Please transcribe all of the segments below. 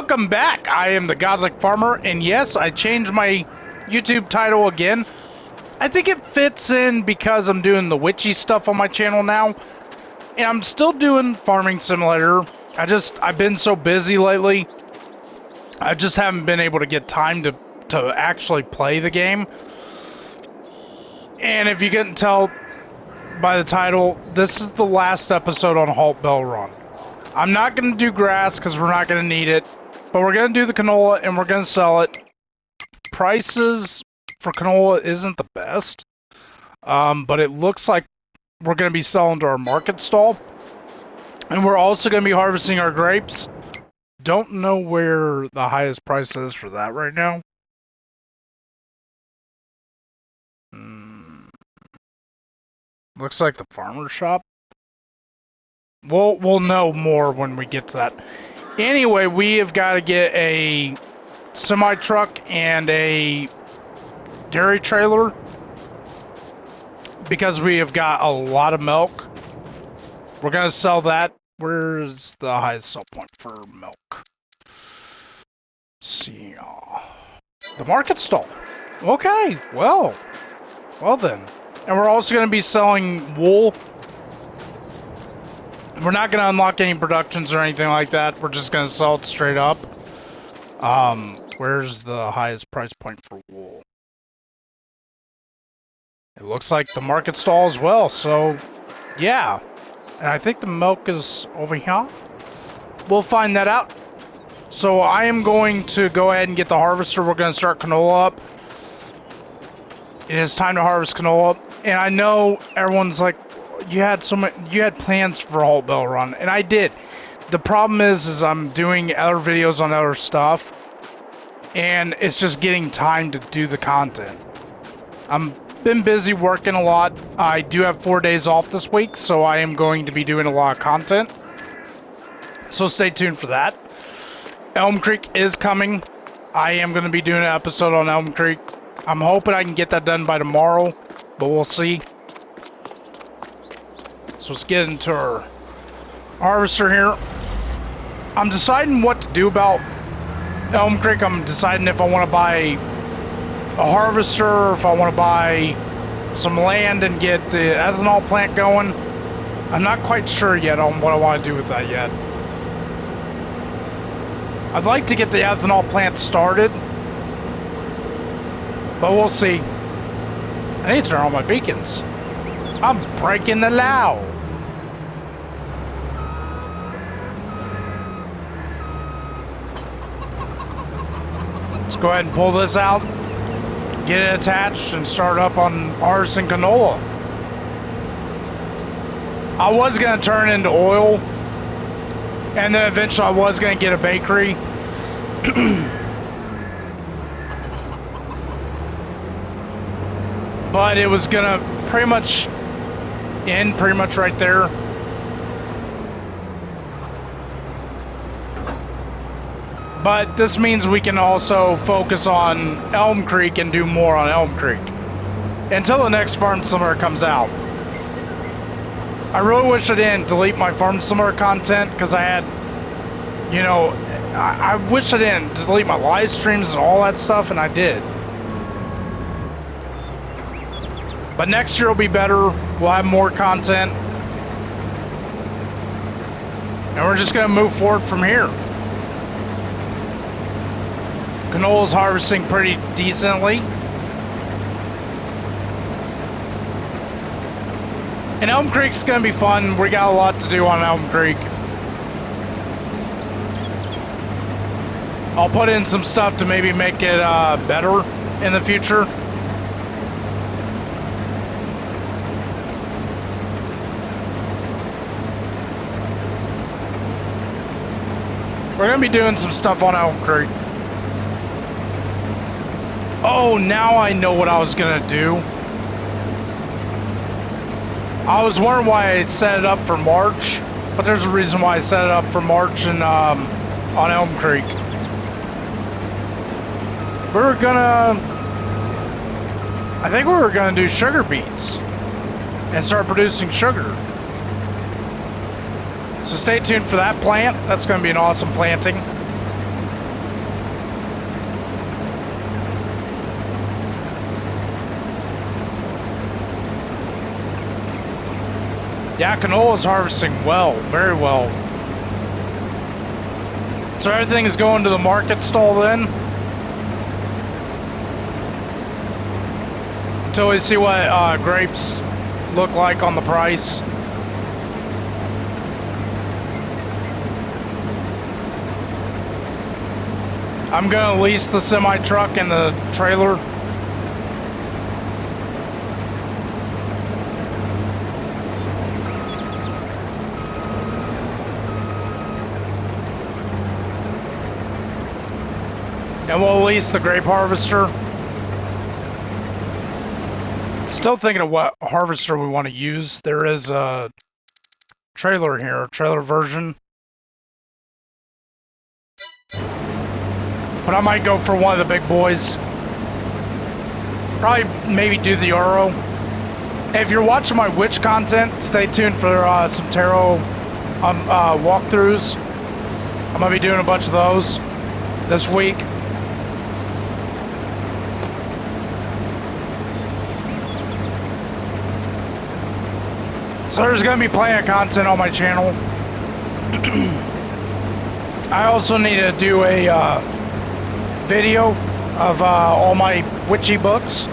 Welcome back. I am the Gothic Farmer, and yes, I changed my YouTube title again. I think it fits in because I'm doing the witchy stuff on my channel now, and I'm still doing Farming Simulator. I've been so busy lately, I just haven't been able to get time to actually play the game. And if you couldn't tell by the title, this is the last episode on Haut-Beyleron. I'm not going to do grass because we're not going to need it, but we're going to do the canola and we're going to sell it. Prices for canola isn't the best, but it looks like we're going to be selling to our market stall, and we're also going to be harvesting our grapes. Don't know where the highest price is for that right now. Looks like the farmer's shop. We'll know more when we get to that. Anyway, we have got to get a semi-truck and a dairy trailer because we have got a lot of milk. We're going to sell that. Where's the highest sell point for milk? Let's see. The market stall. Okay, well then. And we're also going to be selling wool. We're not going to unlock any productions or anything like that. We're just going to sell it straight up. Where's the highest price point for wool? It looks like the market stall as well, so yeah. And I think the milk is over here. We'll find that out. So I am going to go ahead and get the harvester. We're going to start canola up. It is time to harvest canola. And I know everyone's like, you had plans for Haut-Beyleron, and I did. The problem is I'm doing other videos on other stuff, and it's just getting time to do the content. I'm been busy working a lot. I do have 4 days off this week, so I am going to be doing a lot of content. So stay tuned for that. Elm Creek is coming. I am going to be doing an episode on Elm Creek. I'm hoping I can get that done by tomorrow, but we'll see. So let's get into our harvester here. I'm deciding what to do about Elm Creek. I'm deciding if I want to buy a harvester, or if I want to buy some land and get the ethanol plant going. I'm not quite sure yet on what I want to do with that yet. I'd like to get the ethanol plant started, but we'll see. I need to turn on my beacons. I'm breaking the law. Let's go ahead and pull this out, get it attached, and start up on harvesting canola. I was going to turn into oil, and then eventually I was going to get a bakery. But it was going to pretty much end right there. But this means we can also focus on Elm Creek and do more on Elm Creek until the next Farm Simulator comes out. I really wish I didn't delete my Farm Simulator content, because I had, you know, I wish I didn't delete my live streams and all that stuff, and I did. But next year will be better. We'll have more content. And we're just going to move forward from here. Canola's harvesting pretty decently. And Elm Creek's going to be fun. We got a lot to do on Elm Creek. I'll put in some stuff to maybe make it better in the future. We're going to be doing some stuff on Elm Creek. Oh, now I know what I was going to do. I was wondering why I set it up for March, but there's a reason why I set it up for March and on Elm Creek. I think we were gonna do sugar beets and start producing sugar. So stay tuned for that plant. That's gonna be an awesome planting. Yeah, canola is harvesting well, very well. So everything is going to the market stall then? Until we see what grapes look like on the price. I'm gonna lease the semi-truck and the trailer. And we'll lease the grape harvester. Still thinking of what harvester we want to use. There is a trailer here, a trailer version. But I might go for one of the big boys. Probably maybe do the Oro. If you're watching my witch content, stay tuned for some tarot walkthroughs. I'm going to be doing a bunch of those this week. So there's going to be plenty of content on my channel. I also need to do a video of all my witchy books.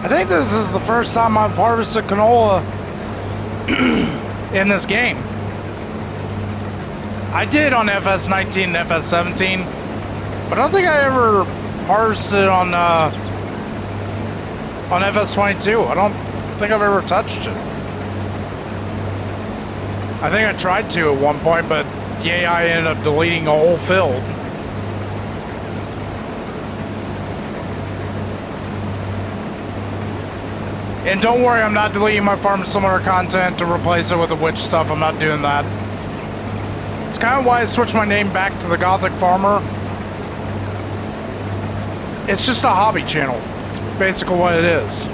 I think this is the first time I've harvested canola in this game. I did on Ep.16 and Ep.17, but I don't think I ever harvested on Ep.22. I don't think I've ever touched it. I think I tried to at one point, but the AI ended up deleting a whole field. And don't worry, I'm not deleting my farm similar content to replace it with the witch stuff. I'm not doing that. It's kind of why I switched my name back to the Gothic Farmer. It's just a hobby channel. It's basically what it is.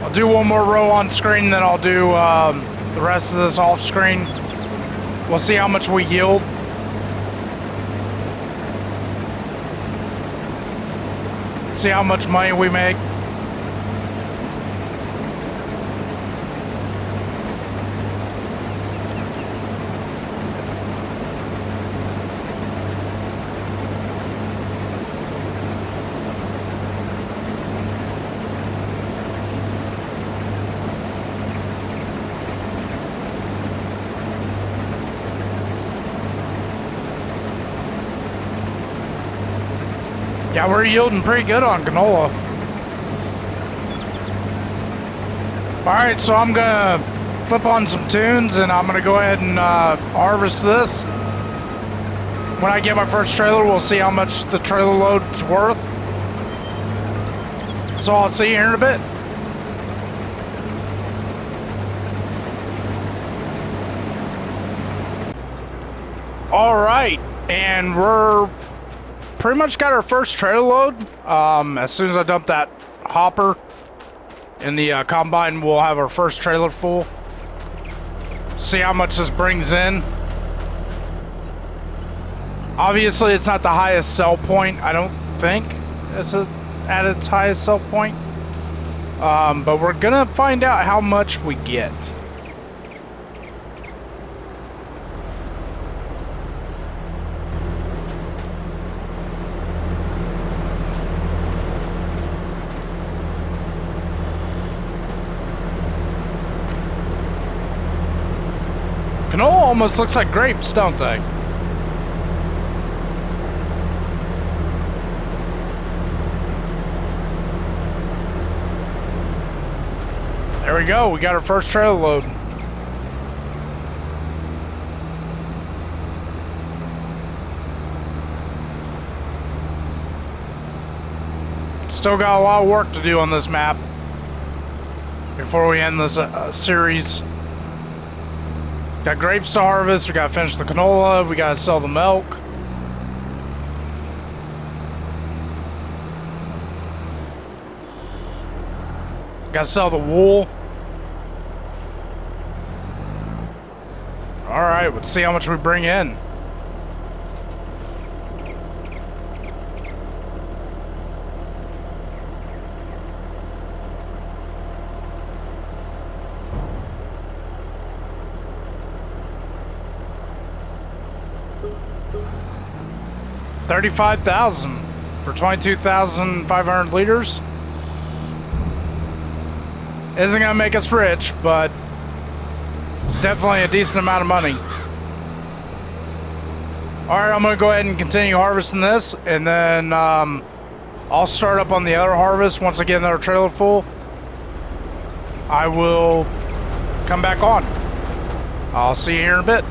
I'll do one more row on screen, then I'll do the rest of this off screen. We'll see how much we yield. See how much money we make. Yeah, we're yielding pretty good on canola. Alright, so I'm gonna flip on some tunes and I'm gonna go ahead and harvest this. When I get my first trailer, we'll see how much the trailer load's worth. So I'll see you here in a bit. Alright, and we're pretty much got our first trailer load. As soon as I dump that hopper in the combine, we'll have our first trailer full. See how much this brings in. Obviously, it's not the highest sell point. I don't think it's at its highest sell point. But we're gonna find out how much we get. Canola almost looks like grapes, don't they? There we go, we got our first trailer load. Still got a lot of work to do on this map before we end this series. Got grapes to harvest, we gotta finish the canola, we gotta sell the milk. Gotta sell the wool. Alright, let's see how much we bring in. $35,000 for 22,500 liters. Isn't gonna make us rich, but it's definitely a decent amount of money. Alright, I'm gonna go ahead and continue harvesting this, and then I'll start up on the other harvest. Once I get another trailer full, I will come back on. I'll see you here in a bit.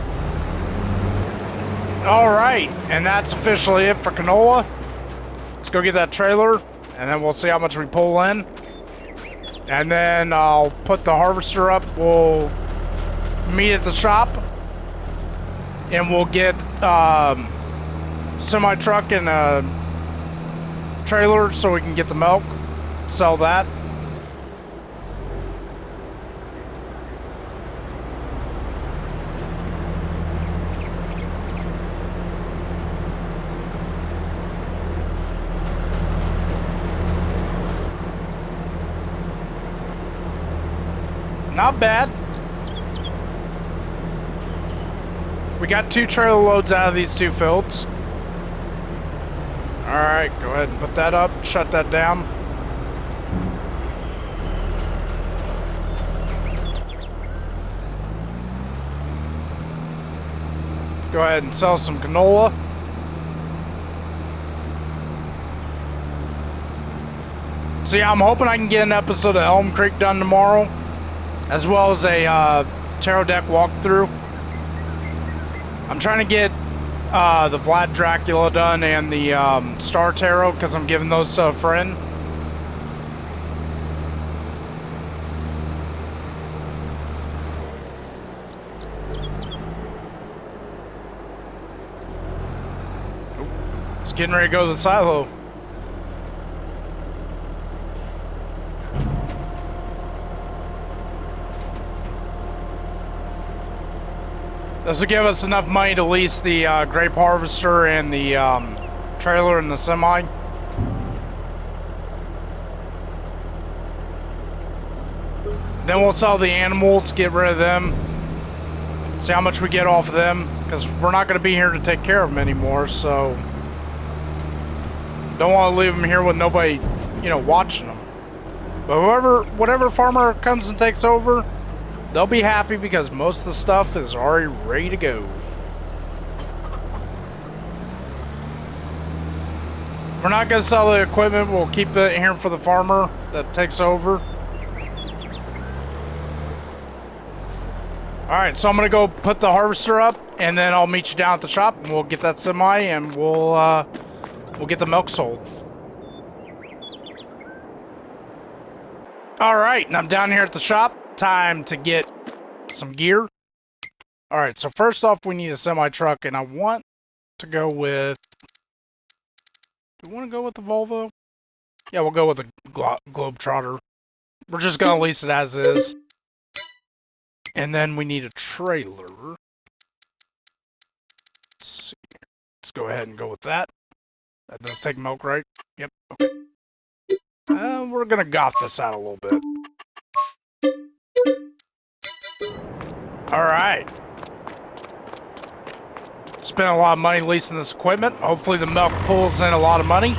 Alright, and that's officially it for canola. Let's go get that trailer, and then we'll see how much we pull in. And then I'll put the harvester up. We'll meet at the shop, and we'll get semi-truck and a trailer so we can get the milk, sell that. Not bad. We got 2 trailer loads out of these 2 fields. Alright, go ahead and put that up, shut that down. Go ahead and sell some canola. So yeah, I'm hoping I can get an episode of Elm Creek done tomorrow, as well as a tarot deck walkthrough. I'm trying to get the Vlad Dracula done and the Star Tarot, because I'm giving those to a friend. It's getting ready to go to the silo. This will give us enough money to lease the grape harvester and the trailer and the semi. Then we'll sell the animals, get rid of them, see how much we get off of them, because we're not going to be here to take care of them anymore, so don't want to leave them here with nobody, you know, watching them. But whatever farmer comes and takes over, they'll be happy because most of the stuff is already ready to go. We're not going to sell the equipment. We'll keep it here for the farmer that takes over. Alright, so I'm going to go put the harvester up, and then I'll meet you down at the shop, and we'll get that semi, and we'll get the milk sold. Alright, and I'm down here at the shop. Time to get some gear. Alright, so first off we need a semi-truck, and I want to go with... Do we want to go with the Volvo? Yeah, we'll go with the Globetrotter. We're just going to lease it as is. And then we need a trailer. Let's see. Let's go ahead and go with that. That does take milk, right? Yep, okay. We're going to goth this out a little bit. Alright. Spent a lot of money leasing this equipment. Hopefully the milk pulls in a lot of money.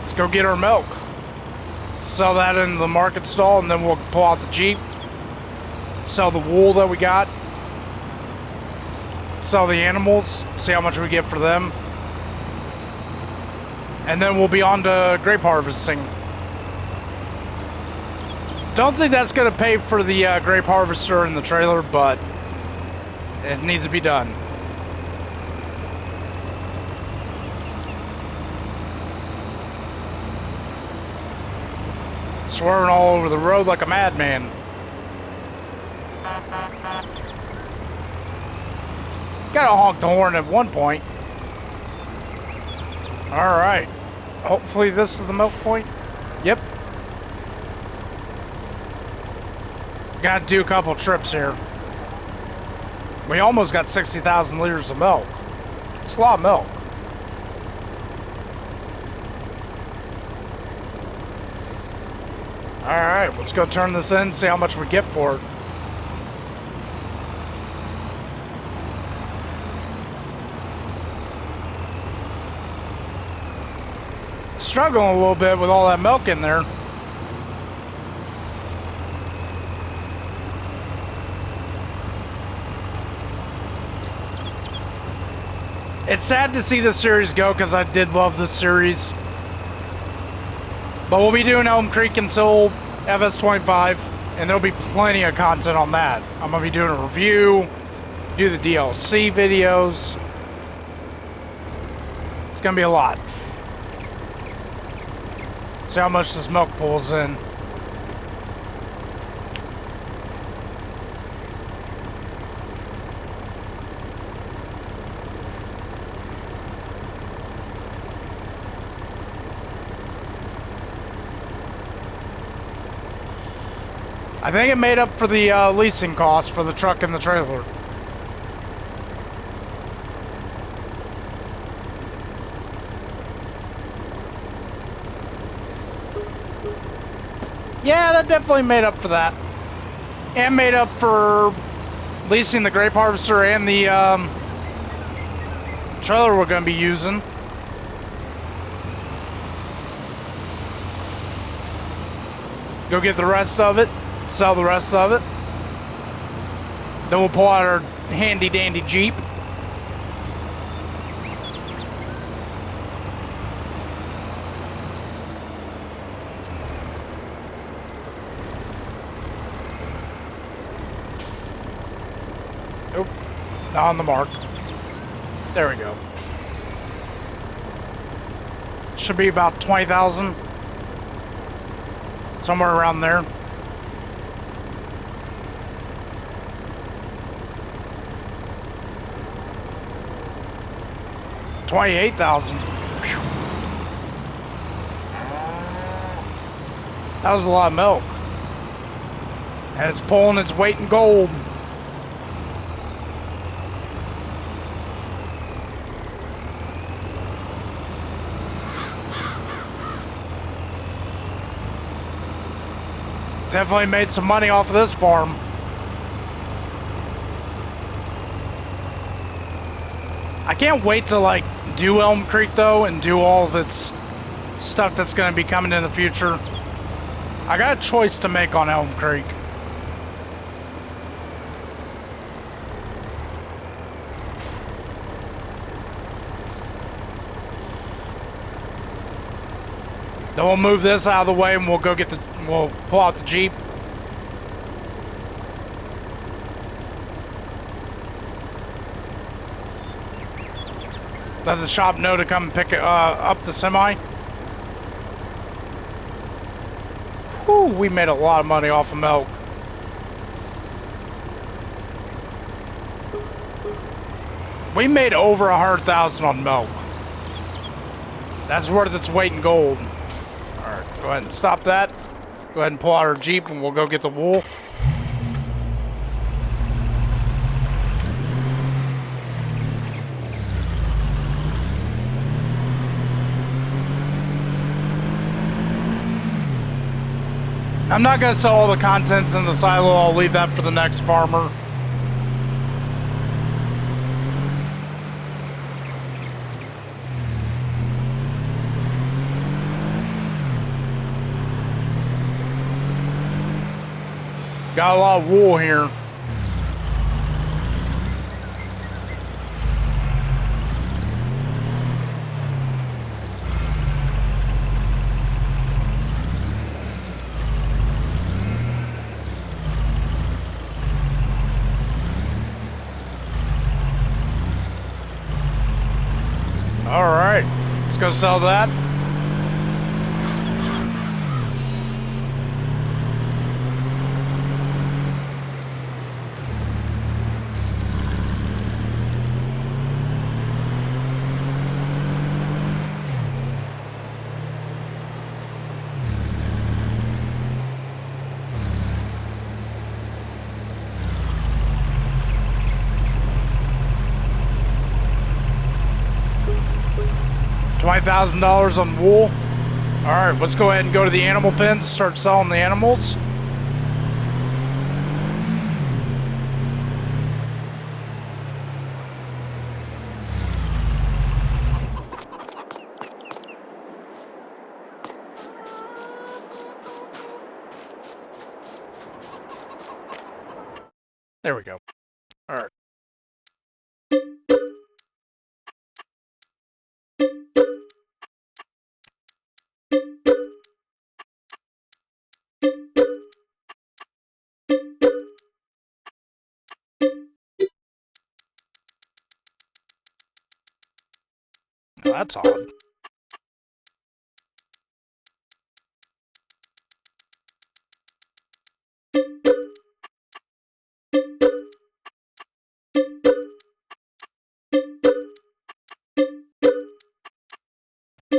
Let's go get our milk. Sell that in the market stall, and then we'll pull out the Jeep. Sell the wool that we got. Sell the animals, see how much we get for them. And then we'll be on to grape harvesting. Don't think that's going to pay for the grape harvester and the trailer, but it needs to be done. Swerving all over the road like a madman. Gotta honk the horn at one point. Alright. Hopefully this is the milk point. Yep. Gotta do a couple trips here. We almost got 60,000 liters of milk. It's a lot of milk. Alright, let's go turn this in, see how much we get for it. Struggling a little bit with all that milk in there. It's sad to see this series go because I did love this series. But we'll be doing Elm Creek until FS25, and there'll be plenty of content on that. I'm going to be doing a review, do the DLC videos. It's going to be a lot. See how much this milk pulls in. I think it made up for the leasing cost for the truck and the trailer. Yeah, that definitely made up for that. And made up for leasing the grape harvester and the trailer we're going to be using. Go get the rest of it. Sell the rest of it. Then we'll pull out our handy dandy Jeep. Nope, not on the mark. There we go. Should be about 20,000. Somewhere around there. $28,000. That was a lot of milk. And it's pulling its weight in gold. Definitely made some money off of this farm. I can't wait to like do Elm Creek though and do all of its stuff that's going to be coming in the future. I got a choice to make on Elm Creek. Then we'll move this out of the way and we'll go get we'll pull out the Jeep. Let the shop know to come pick up the semi. Whew, we made a lot of money off of milk. We made over 100,000 on milk. That's worth its weight in gold. Alright, go ahead and stop that. Go ahead and pull out our Jeep and we'll go get the wool. I'm not going to sell all the contents in the silo. I'll leave that for the next farmer. Got a lot of wool here. All right, let's go sell that. $20,000 on wool. Alright, let's go ahead and go to the animal pens, start selling the animals. There we go. Alright. Oh, that's odd.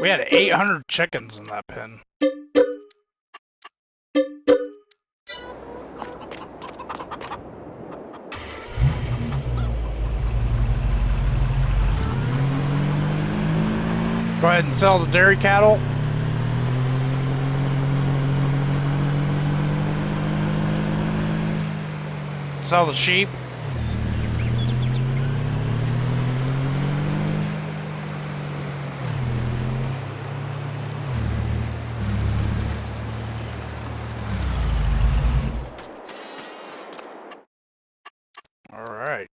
We had 800 chickens in that pen. Go ahead and sell the dairy cattle. Sell the sheep. All right.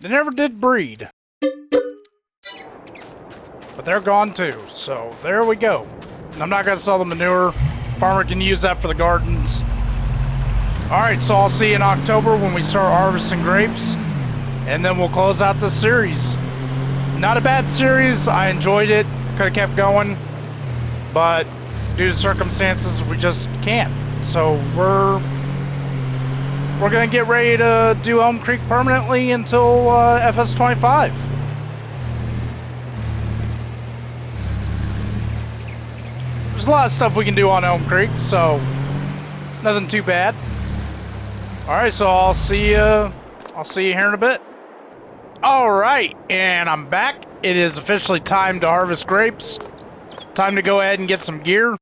They never did breed. But they're gone too, so there we go. And I'm not going to sell the manure. Farmer can use that for the gardens. Alright, so I'll see you in October when we start harvesting grapes. And then we'll close out this series. Not a bad series. I enjoyed it. Could have kept going. But due to circumstances, we just can't. So we're going to get ready to do Elm Creek permanently until FS25. There's a lot of stuff we can do on Elm Creek, so nothing too bad. Alright, so I'll see you here in a bit. Alright, and I'm back. It is officially time to harvest grapes. Time to go ahead and get some gear.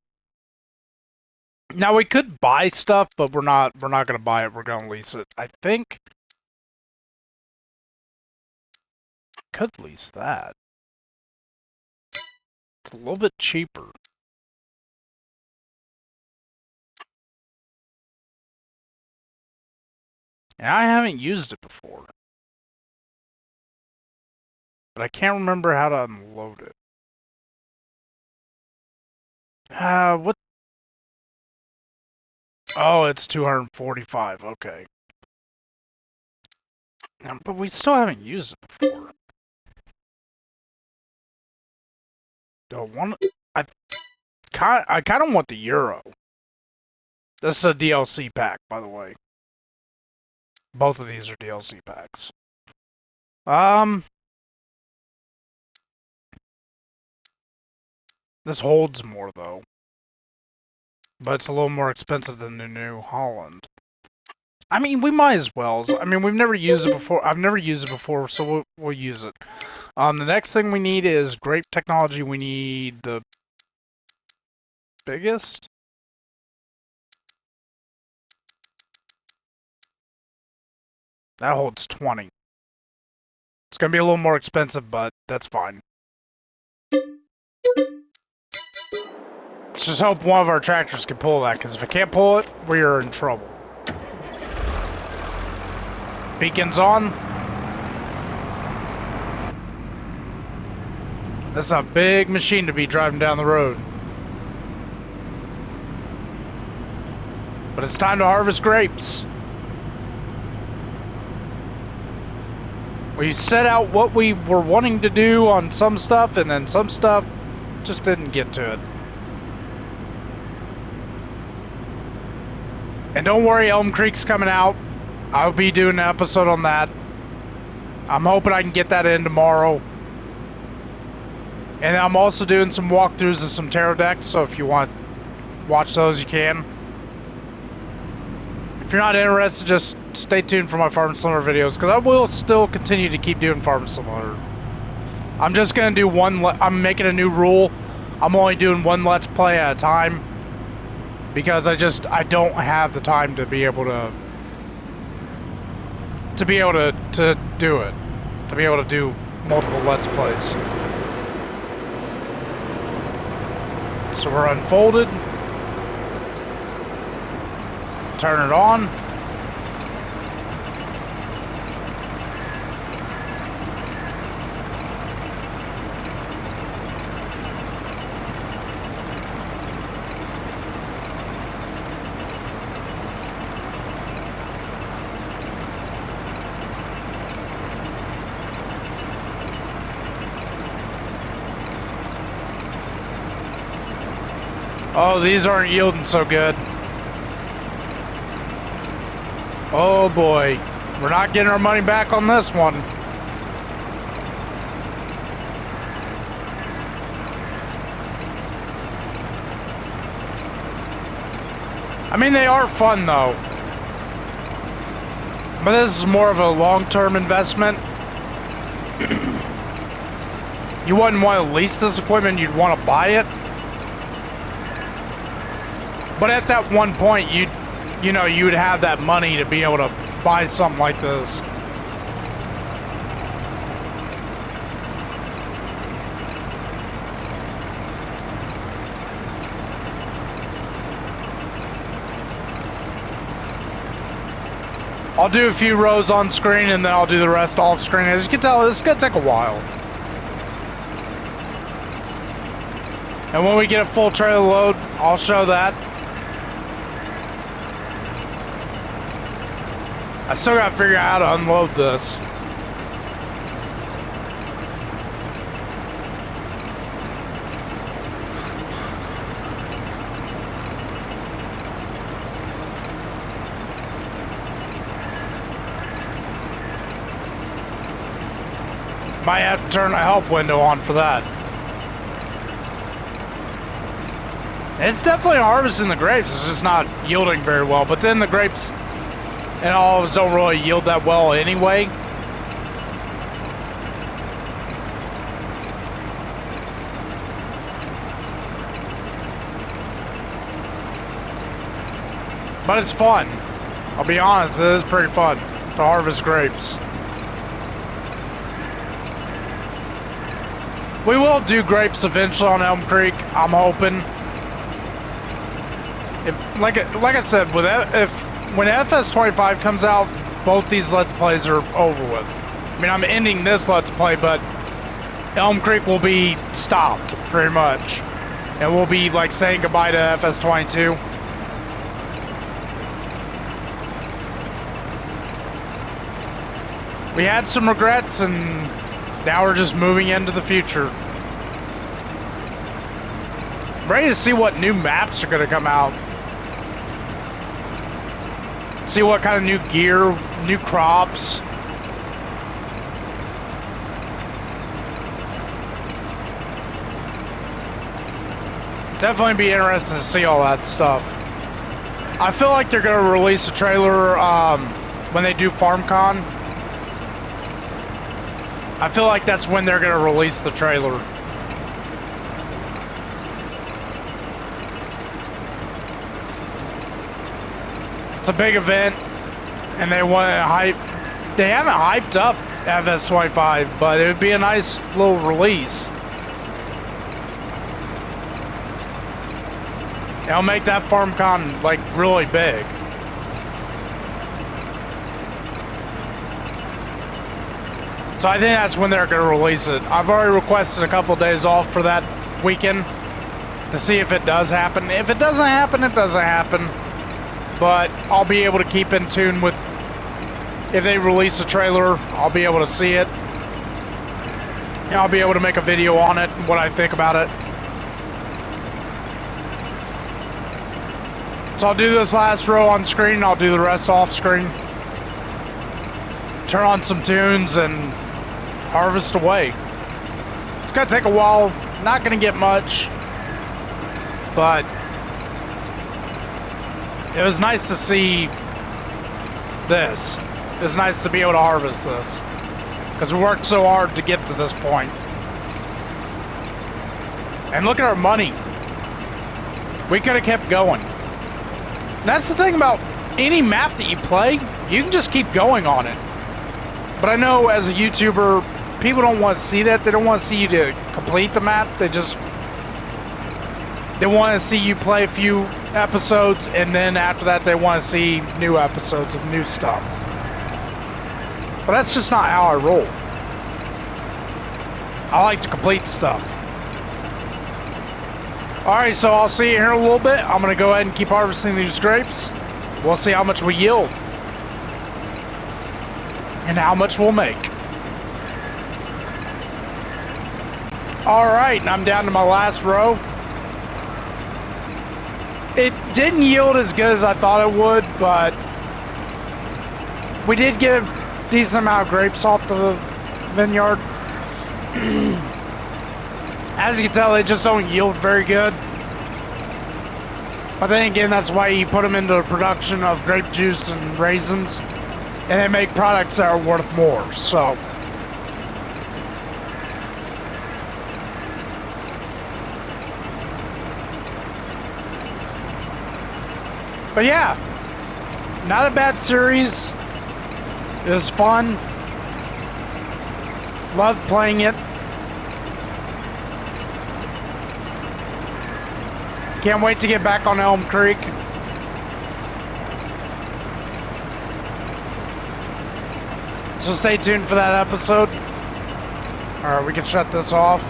Now we could buy stuff, but we're not gonna buy it, we're gonna lease it. I think could lease that. It's a little bit cheaper. And I haven't used it before. But I can't remember how to unload it. What? Oh, it's 245, okay. But we still haven't used it before. I kind of want the Euro. This is a DLC pack, by the way. Both of these are DLC packs. This holds more, though. But it's a little more expensive than the New Holland. I mean, we might as well. I mean, we've never used it before. I've never used it before, so we'll use it. The next thing we need is grape technology. We need the biggest. That holds 20. It's going to be a little more expensive, but that's fine. Let's just hope one of our tractors can pull that, because if it can't pull it, we are in trouble. Beacons on. This is a big machine to be driving down the road. But it's time to harvest grapes. We set out what we were wanting to do on some stuff, and then some stuff just didn't get to it. And don't worry, Elm Creek's coming out. I'll be doing an episode on that. I'm hoping I can get that in tomorrow. And I'm also doing some walkthroughs of some tarot decks, so if you want to watch those, you can. If you're not interested, just stay tuned for my Farm Simulator videos, because I will still continue to keep doing Farm Simulator. I'm just going to do one, I'm making a new rule. I'm only doing one Let's Play at a time, because I don't have the time to be able to do it. To be able to do multiple Let's Plays. So we're unfolded. Turn it on. Oh, these aren't yielding so good. Oh boy, we're not getting our money back on this one. I mean, they are fun though. But this is more of a long-term investment. You wouldn't want to lease this equipment, you'd want to buy it. But at that one point, you would have that money to be able to buy something like this. I'll do a few rows on screen and then I'll do the rest off screen. As you can tell, this is going to take a while. And when we get a full trailer load, I'll show that. I still gotta figure out how to unload this. Might have to turn the help window on for that. It's definitely harvesting the grapes, it's just not yielding very well, but then the grapes and olives don't really yield that well anyway. But it's fun. I'll be honest, it is pretty fun to harvest grapes. We will do grapes eventually on Elm Creek, I'm hoping. Like I said, when FS25 comes out, both these Let's Plays are over with. I mean, I'm ending this Let's Play, but Elm Creek will be stopped, pretty much. And we'll be, like, saying goodbye to FS22. We had some regrets, and now we're just moving into the future. I'm ready to see what new maps are going to come out. See what kind of new gear, new crops. Definitely be interested to see all that stuff. I feel like they're going to release a trailer when they do FarmCon. I feel like that's when they're going to release the trailer. It's a big event, and they want to hype. They haven't hyped up FS25, but it would be a nice little release. It'll make that FarmCon like really big. So I think that's when they're going to release it. I've already requested a couple days off for that weekend to see if it does happen. If it doesn't happen, it doesn't happen. But I'll be able to keep in tune with, if they release a trailer, I'll be able to see it. And I'll be able to make a video on it and what I think about it. So I'll do this last row on screen, I'll do the rest off screen. turn on some tunes and harvest away. It's gonna take a while, not gonna get much, but it was nice to see this. It was nice to be able to harvest this, because we worked so hard to get to this point. And look at our money. We could have kept going. And that's the thing about any map that you play, you can just keep going on it. But I know as a YouTuber, people don't want to see that. They don't want to see you to complete the map. They want to see you play a few episodes, and then after that they want to see new episodes of new stuff. But that's just not how I roll. I like to complete stuff. Alright, so I'll see you here in a little bit. I'm going to go ahead and keep harvesting these grapes. We'll see how much we yield. And how much we'll make. Alright, and I'm down to my last row. It didn't yield as good as I thought it would, but we did get a decent amount of grapes off the vineyard. As you can tell, they just don't yield very good. But then again, that's why you put them into the production of grape juice and raisins, and they make products that are worth more, so. But yeah, not a bad series. It was fun. Loved playing it. Can't wait to get back on Elm Creek. So stay tuned for that episode. Alright, we can shut this off.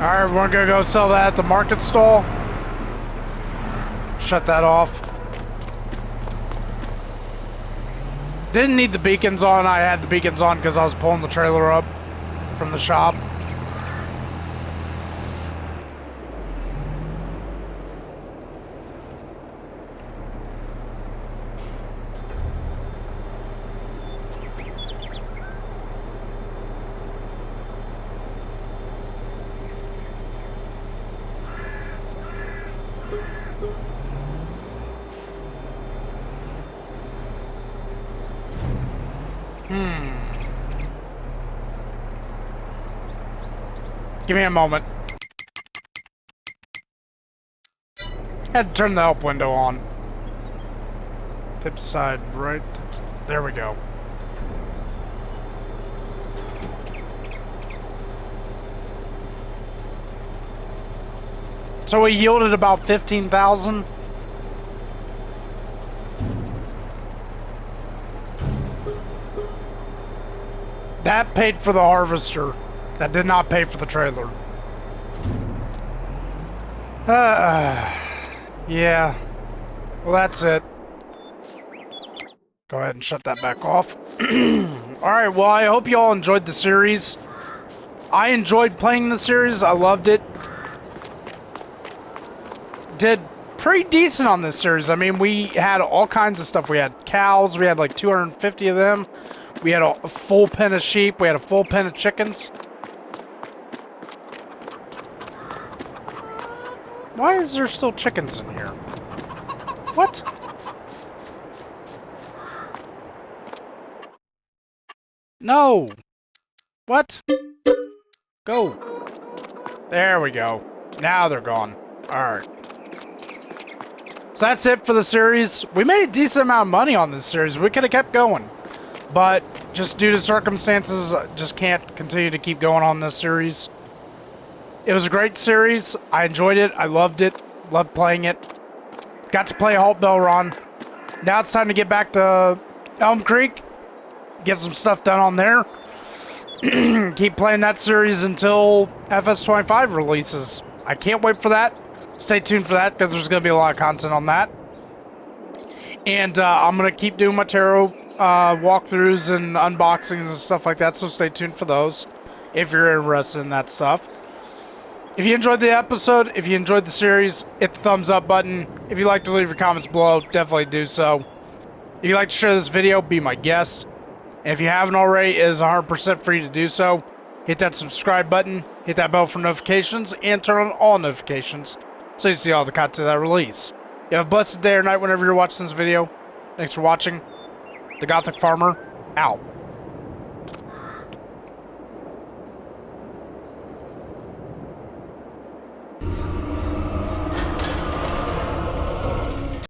Alright, we're gonna go sell that at the market stall. Shut that off. Didn't need the beacons on. I had the beacons on because I was pulling the trailer up from the shop. Give me a moment. Had to turn the help window on. Tip side right. There we go. So we yielded about 15,000. That paid for the harvester. That did not pay for the trailer. Yeah. Well, that's it. Go ahead and shut that back off. Alright, well, I hope you all enjoyed the series. I enjoyed playing the series. I loved it. Did pretty decent on this series. I mean, we had all kinds of stuff. We had cows. We had like 250 of them. We had a full pen of sheep. We had a full pen of chickens. Why is there still chickens in here? What? No! What? Go! There we go. Now they're gone. Alright. So that's it for the series. We made a decent amount of money on this series. We could have kept going. But just due to circumstances, I just can't continue to keep going on this series. It was a great series. I enjoyed it. I loved it. Loved playing it. Got to play Haut-Beyleron. Now it's time to get back to Elm Creek. Get some stuff done on there. Keep playing that series until FS25 releases. I can't wait for that. Stay tuned for that because there's going to be a lot of content on that. And I'm going to keep doing my tarot walkthroughs and unboxings and stuff like that, so stay tuned for those if you're interested in that stuff. If you enjoyed the episode, if you enjoyed the series, hit the thumbs up button. If you'd like to leave your comments below, definitely do so. If you'd like to share this video, be my guest. And if you haven't already, it is 100% free to do so. Hit that subscribe button, hit that bell for notifications, and turn on all notifications so you see all the content that I release. You have a blessed day or night whenever you're watching this video. Thanks for watching. The Gothic Farmer, out.